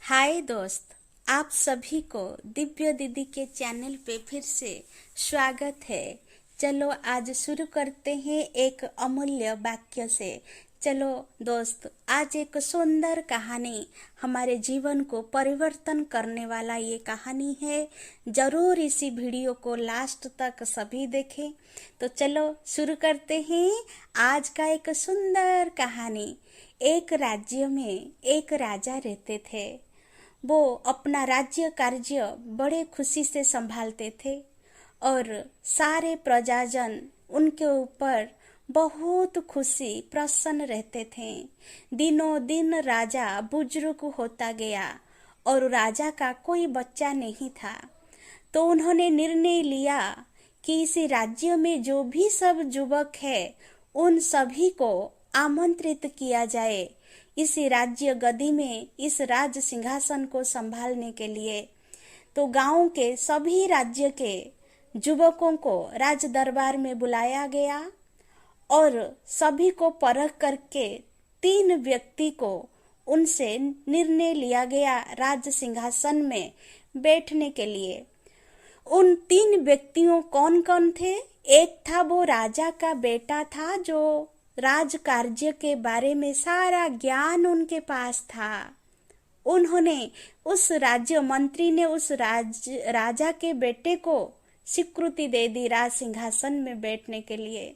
हाय दोस्त, आप सभी को दिव्य दीदी के चैनल पे फिर से स्वागत है। चलो आज शुरू करते हैं एक अमूल्य वाक्य से। चलो दोस्त, आज एक सुंदर कहानी, हमारे जीवन को परिवर्तन करने वाला ये कहानी है। जरूर इसी वीडियो को लास्ट तक सभी देखें। तो चलो शुरू करते हैं आज का एक सुंदर कहानी। एक राज्य में एक राजा रहते थे। वो अपना राज्य कार्य बड़े खुशी से संभालते थे और सारे प्रजाजन उनके ऊपर बहुत खुशी प्रसन्न रहते थे। दिनों दिन राजा बुजुर्ग होता गया और राजा का कोई बच्चा नहीं था। तो उन्होंने निर्णय लिया कि इस राज्य में जो भी सब युवक है उन सभी को आमंत्रित किया जाए इस राज्य गद्दी में, इस राज सिंहासन को संभालने के लिए। तो गांव के सभी राज्य के युवकों को राज दरबार में बुलाया गया और सभी को परख करके 3 व्यक्ति को उनसे निर्णय लिया गया राज सिंहासन में बैठने के लिए। उन 3 व्यक्तियों कौन कौन थे? एक था वो राजा का बेटा था, जो राज कार्य के बारे में सारा ज्ञान उनके पास था। उन्होंने उस राज्य मंत्री ने उस राजा के बेटे को स्वीकृति दे दी राज सिंहासन में बैठने के लिए।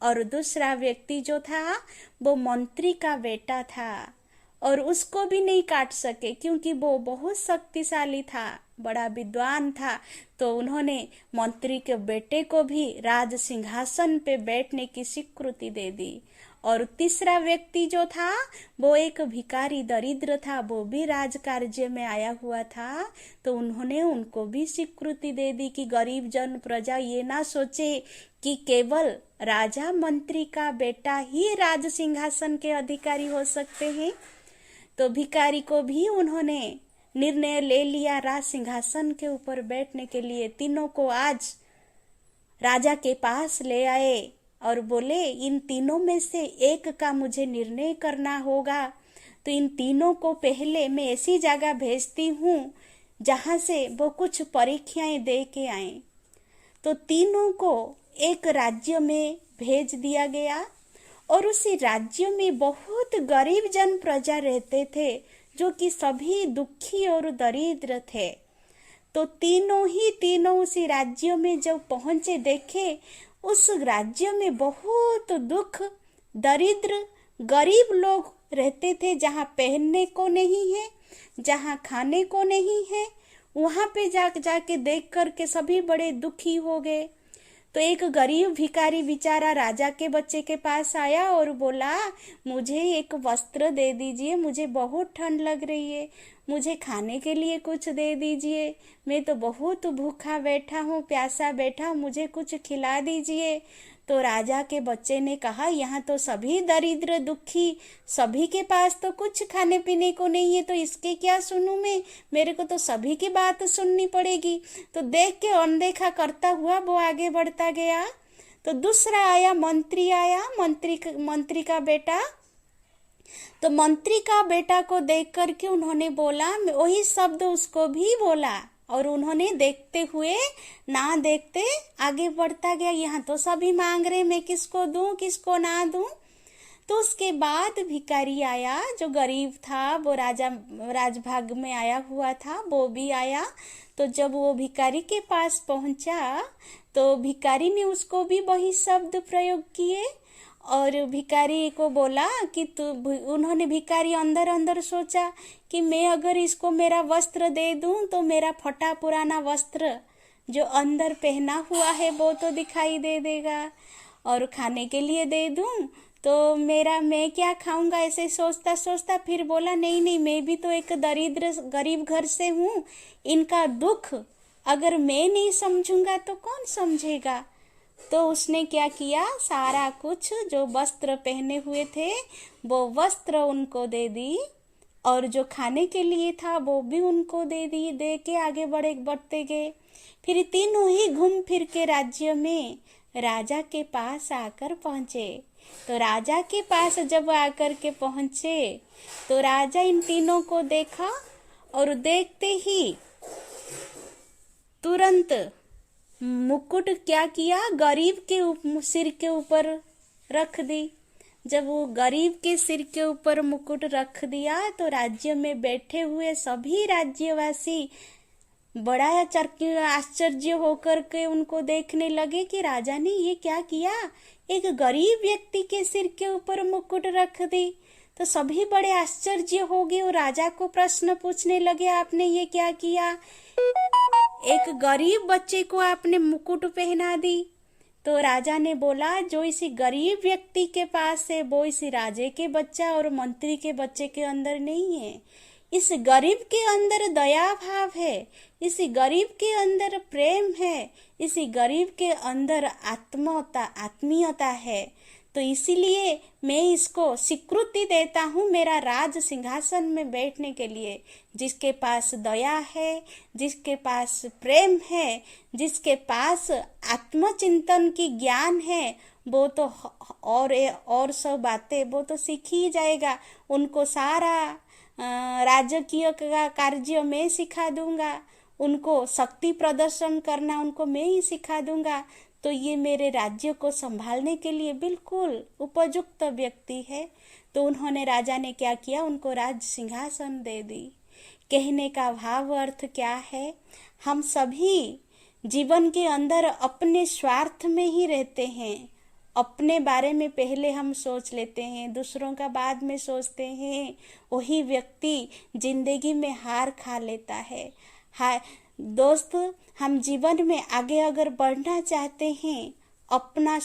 और दूसरा व्यक्ति जो था वो मंत्री का बेटा था और उसको भी नहीं काट सके क्योंकि वो बहुत शक्तिशाली था, बड़ा विद्वान था। तो उन्होंने मंत्री के बेटे को भी राज सिंहासन पे बैठने की स्वीकृति दे दी। और तीसरा व्यक्ति जो था वो एक भिखारी दरिद्र था, वो भी राज कार्य में आया हुआ था। तो उन्होंने उनको भी स्वीकृति दे दी कि गरीब जन प्रजा ये ना सोचे कि केवल राजा मंत्री का बेटा ही राज सिंहासन के अधिकारी हो सकते हैं। तो भिखारी को भी उन्होंने निर्णय ले लिया राज सिंहासन के ऊपर बैठने के लिए। तीनों को आज राजा के पास ले आए और बोले इन तीनों में से एक का मुझे निर्णय करना होगा। तो इन तीनों को पहले मैं ऐसी जगह भेजती हूँ जहां से वो कुछ परीक्षाएं दे के आए। तो तीनों को एक राज्य में भेज दिया गया और उसी राज्य में बहुत गरीब जन प्रजा रहते थे जो कि सभी दुखी और दरिद्र थे। तो तीनों उसी राज्य में जब पहुंचे, देखे उस राज्य में बहुत दुख, दरिद्र, गरीब लोग रहते थे। जहाँ पहनने को नहीं है, जहाँ खाने को नहीं है, वहां पे जाके देख करके सभी बड़े दुखी हो गए। तो एक गरीब भिखारी बेचारा राजा के बच्चे के पास आया और बोला मुझे एक वस्त्र दे दीजिए, मुझे बहुत ठंड लग रही है, मुझे खाने के लिए कुछ दे दीजिए, मैं तो बहुत भूखा बैठा हूँ, प्यासा बैठा हूँ, मुझे कुछ खिला दीजिए। तो राजा के बच्चे ने कहा यहाँ तो सभी दरिद्र दुखी, सभी के पास तो कुछ खाने पीने को नहीं है, तो इसके क्या सुनूं मैं, मेरे को तो सभी की बात सुननी पड़ेगी। तो देख के अनदेखा करता हुआ वो आगे बढ़ता गया। तो दूसरा आया, मंत्री आया, मंत्री का बेटा। तो मंत्री का बेटा को देख करके उन्होंने बोला, वही शब्द उसको भी बोला और उन्होंने देखते हुए ना देखते आगे बढ़ता गया। यहाँ तो सभी मांग रहे मैं किसको दूं, किसको ना दूं। तो उसके बाद भिखारी आया जो गरीब था, वो राजभाग में आया हुआ था, वो भी आया। तो जब वो भिखारी के पास पहुंचा तो भिखारी ने उसको भी वही शब्द प्रयोग किए और भिखारी को बोला कि उन्होंने भिखारी अंदर अंदर सोचा कि मैं अगर इसको मेरा वस्त्र दे दूं तो मेरा फटा पुराना वस्त्र जो अंदर पहना हुआ है वो तो दिखाई दे देगा, और खाने के लिए दे दूं तो मैं क्या खाऊंगा, ऐसे सोचता सोचता फिर बोला नहीं, मैं भी तो एक दरिद्र गरीब घर से हूँ, इनका दुख अगर मैं नहीं समझूंगा तो कौन समझेगा। तो उसने क्या किया, सारा कुछ जो वस्त्र पहने हुए थे वो वस्त्र उनको दे दी और जो खाने के लिए था वो भी उनको दे दी। दे के आगे बढ़ते गए। फिर तीनों ही घूम फिर के राज्य में राजा के पास आकर पहुंचे। तो राजा के पास जब आकर के पहुंचे तो राजा इन तीनों को देखा और देखते ही तुरंत मुकुट क्या किया, गरीब के सिर के ऊपर रख दी। जब वो गरीब के सिर के ऊपर मुकुट रख दिया तो राज्य में बैठे हुए सभी राज्यवासी बड़ा आश्चर्य होकर के उनको देखने लगे कि राजा ने ये क्या किया, एक गरीब व्यक्ति के सिर के ऊपर मुकुट रख दी। तो सभी बड़े आश्चर्य हो गए और राजा को प्रश्न पूछने लगे, आपने ये क्या किया, एक गरीब बच्चे को आपने मुकुट पहना दी। तो राजा ने बोला, जो इसी गरीब व्यक्ति के पास है वो इसी राजे के बच्चा और मंत्री के बच्चे के अंदर नहीं है। इस गरीब के अंदर दया भाव है, इसी गरीब के अंदर प्रेम है, इसी गरीब के अंदर आत्मीयता है। तो इसीलिए मैं इसको स्वीकृति देता हूँ मेरा राज सिंहासन में बैठने के लिए। जिसके पास दया है, जिसके पास प्रेम है, जिसके पास आत्मचिंतन की ज्ञान है, वो तो और सब बातें वो तो सीख ही जाएगा। उनको सारा राजकीय का कार्य मैं सिखा दूंगा, उनको शक्ति प्रदर्शन करना उनको मैं ही सिखा दूंगा। तो ये मेरे राज्य को संभालने के लिए बिल्कुल उपयुक्त व्यक्ति है। तो उन्होंने, राजा ने क्या किया, उनको राज सिंहासन दे दी। कहने का भाव अर्थ क्या है, हम सभी जीवन के अंदर अपने स्वार्थ में ही रहते हैं। अपने बारे में पहले हम सोच लेते हैं, दूसरों का बाद में सोचते हैं। वही व्यक्ति जिंदगी में हार खा लेता है। दोस्त, हम जीवन में आगे अगर बढ़ना चाहते हैं, अपना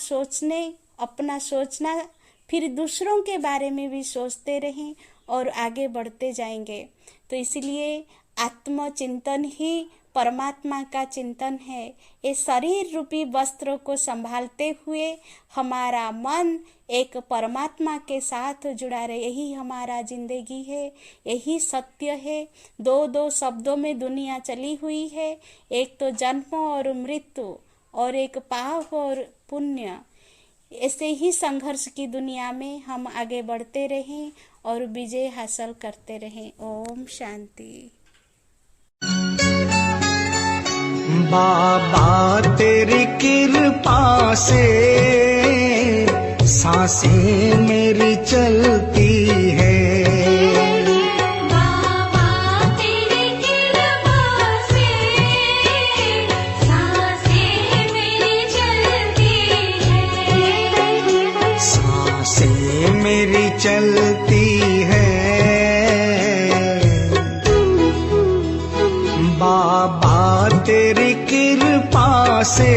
सोचना फिर दूसरों के बारे में भी सोचते रहें और आगे बढ़ते जाएंगे। तो इसलिए आत्मचिंतन ही परमात्मा का चिंतन है। ये शरीर रूपी वस्त्र को संभालते हुए हमारा मन एक परमात्मा के साथ जुड़ा रहे, यही हमारा जिंदगी है, यही सत्य है। दो शब्दों में दुनिया चली हुई है, एक तो जन्म और मृत्यु और एक पाप और पुण्य। ऐसे ही संघर्ष की दुनिया में हम आगे बढ़ते रहें और विजय हासिल करते रहें। ओम शांति। बाबा तेरी कृपा से सांसें मेरी चलती है। बाबा तेरी कृपा से सांसें मेरी चलती है। सांसें मेरी चलती है। बाबा तेरी कृपा से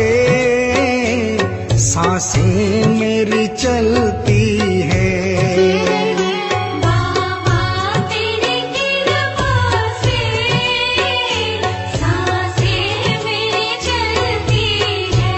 सांसें मेरी चलती है। बाबा तेरी कृपा से सांसें मेरी चलती है।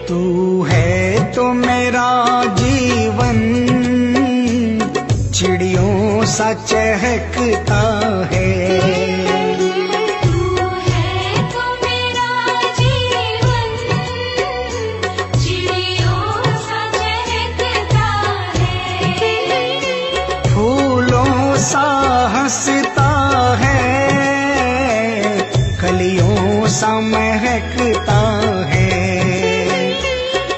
तू है तो मेरा जीवन चिड़ियों सा चहकता है। तू है तो मेरा जीवन चिड़ियों सा चहकता है। फूलों सा हंसता है, कलियों सा महकता है।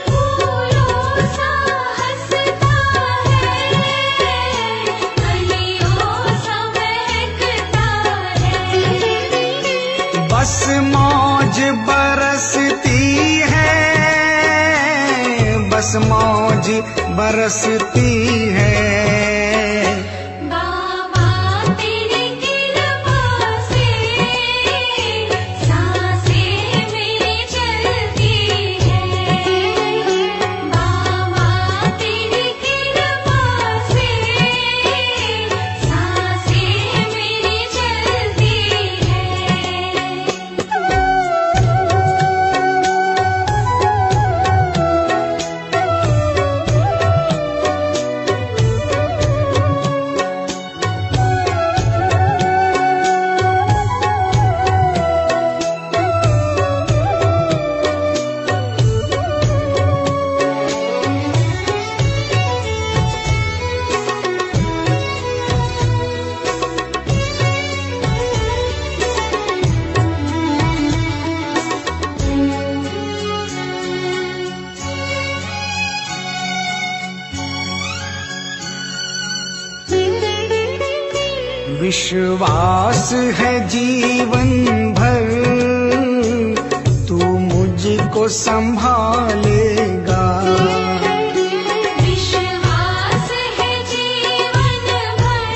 फूलों सा हंसता है, कलियों सा महकता है। बस मौज बरसती है, बस मौज बरसती है। बाबा तेरी कृपा से सांसें विश्वास है जीवन भर तू मुझको संभालेगा। विश्वास है जीवन भर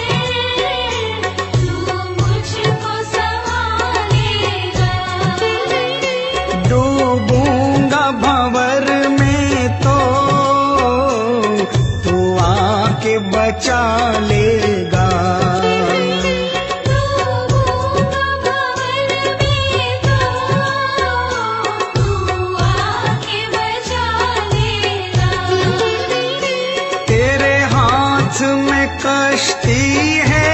तू मुझको संभालेगा। डूबूंगा भंवर में तो तू आके बचा लेगा। कश्ती है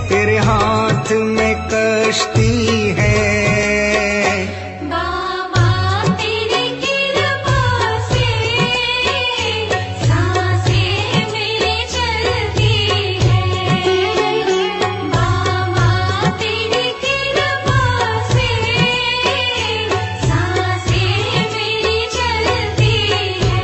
तेरे हाथ में कश्ती है। बाबा तेरी कृपा से सांसें मेरी चलती है। बाबा तेरी कृपा से सांसें मेरी चलती है।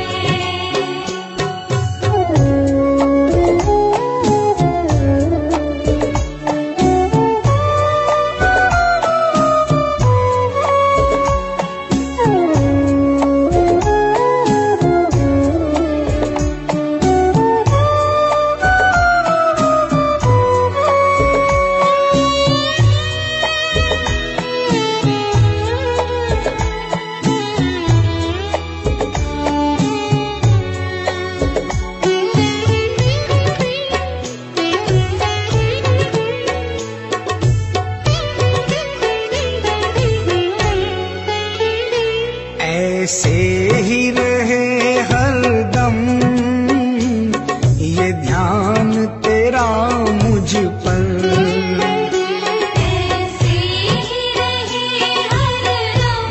ऐसे ही रहे हरदम ये ध्यान तेरा मुझ पर। ऐसे ही रहे हरदम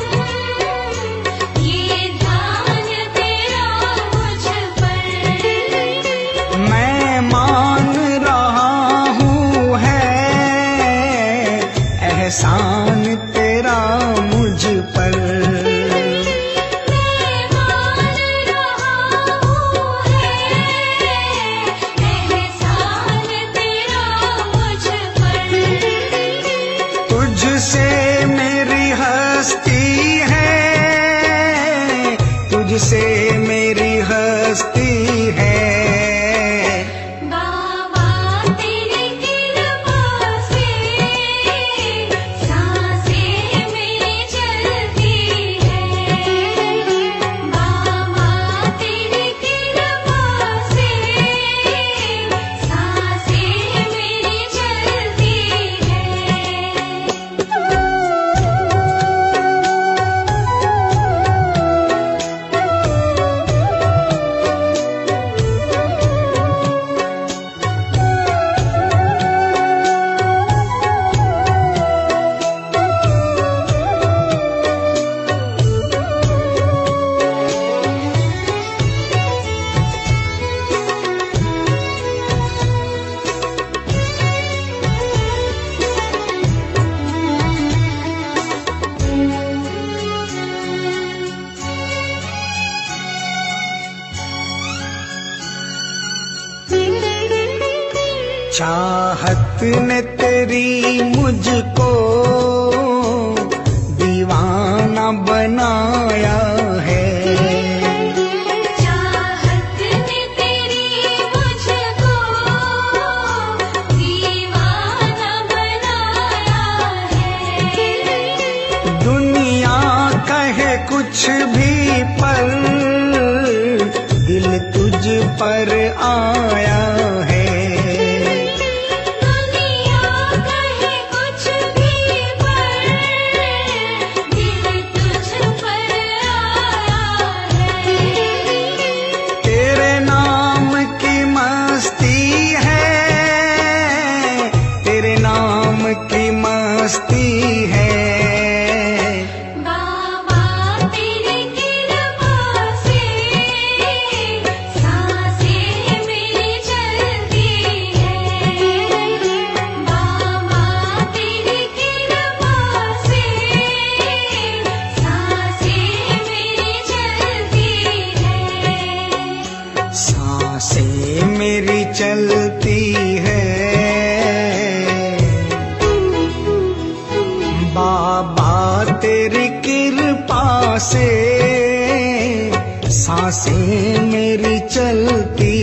ये ध्यान तेरा मुझ पर। मैं मान रहा हूँ है एहसान तेरा मुझ पर। तुझसे मेरी हस्ती है तुझसे मेरी हस्ती है। बाबा तेरी कृपा से सांसें मेरी चलती है। बाबा तेरी कृपा से सांसें मेरी चलती है। चाहत ने तेरी मुझको दीवाना बनाया है। चाहत ने तेरी मुझको दीवाना बनाया है। दुनिया कहे कुछ भी पर दिल तुझ पर आया है। दुनिया कहे कुछ भी पर दिल तुझ पर आया है। तेरे नाम की मस्ती है तेरे नाम की मस्ती है। बाबा तेरी कृपा से सांसें मेरी बाबा तेरी कृपा से सांसें मेरी चलती